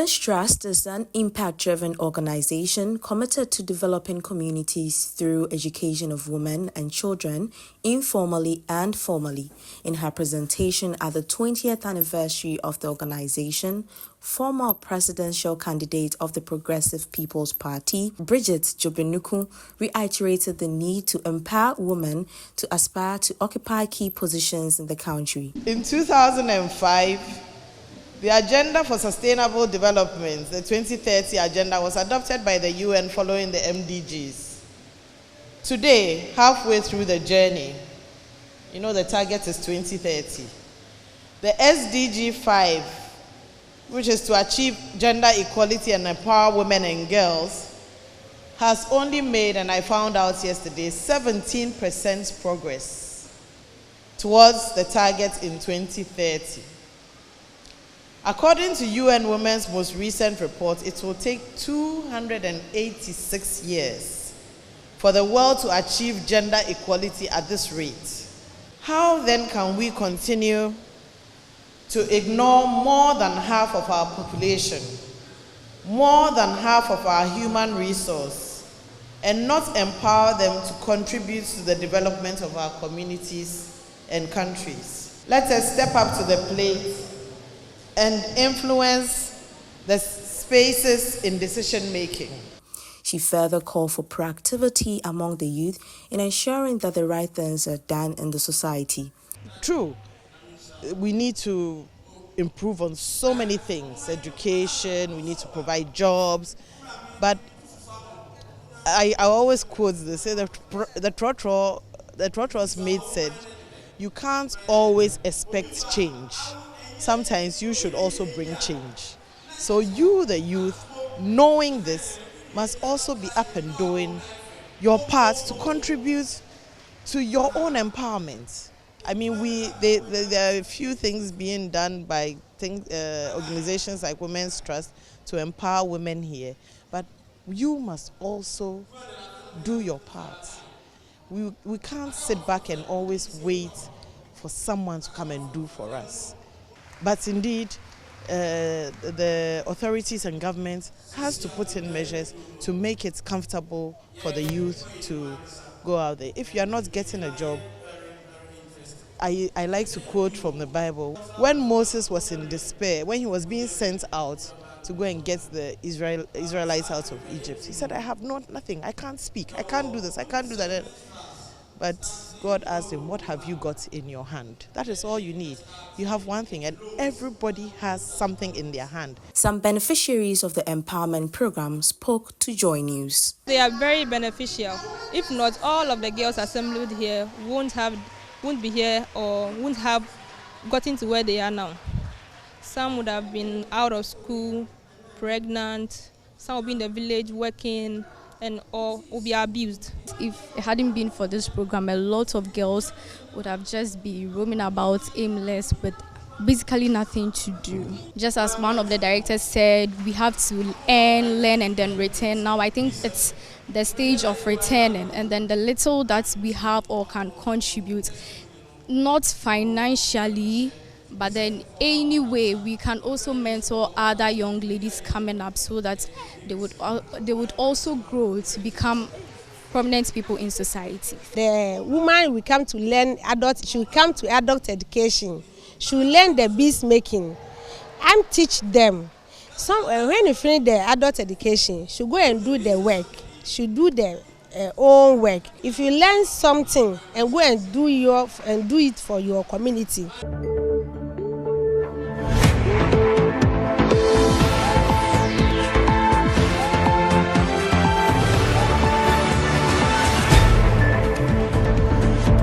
Women's Trust is an impact-driven organization committed to developing communities through education of women and children, informally and formally. In her presentation at the 20th anniversary of the organization, former presidential candidate of the Progressive People's Party, Brigitte Dzogbenuku, reiterated the need to empower women to aspire to occupy key positions in the country. In 2005, the Agenda for Sustainable Development, the 2030 Agenda, was adopted by the UN following the MDGs. Today, halfway through the journey, the target is 2030. The SDG 5, which is to achieve gender equality and empower women and girls, has only made, and I found out yesterday, 17% progress towards the target in 2030. According to UN Women's most recent report, it will take 286 years for the world to achieve gender equality at this rate. How then can we continue to ignore more than half of our population, more than half of our human resource, and not empower them to contribute to the development of our communities and countries? Let us step up to the plate and influence the spaces in decision-making. She further called for proactivity among the youth in ensuring that the right things are done in the society. True, we need to improve on so many things. Education, we need to provide jobs, but I always quote this, say the Trotter's mate said, you can't always expect change. Sometimes you should also bring change. So you, the youth, knowing this, must also be up and doing your part to contribute to your own empowerment. I mean, there are a few things being done by organizations like Women's Trust to empower women here, but you must also do your part. We can't sit back and always wait for someone to come and do for us. But indeed, the authorities and government has to put in measures to make it comfortable for the youth to go out there. If you are not getting a job, I like to quote from the Bible. When Moses was in despair, when he was being sent out to go and get the Israelites out of Egypt, he said, I have nothing, I can't speak, I can't do this, I can't do that. But God asked him, what have you got in your hand? That is all you need. You have one thing, and everybody has something in their hand. Some beneficiaries of the empowerment program spoke to Joy News. They are very beneficial. If not, all of the girls assembled here won't be here or won't have gotten to where they are now. Some would have been out of school, pregnant, some would be in the village working, and or will be abused. If it hadn't been for this program, a lot of girls would have just been roaming about aimless with basically nothing to do. Just as one of the directors said, we have to learn and then return. Now I think it's the stage of returning, and then the little that we have or can contribute, not financially, but then anyway, we can also mentor other young ladies coming up so that they would also grow to become prominent people in society. The woman will come to learn she will come to adult education. She will learn the bees making and teach them. When you finish the adult education, she will go and do the work. She will do the own work. If you learn something and go and do it for your community.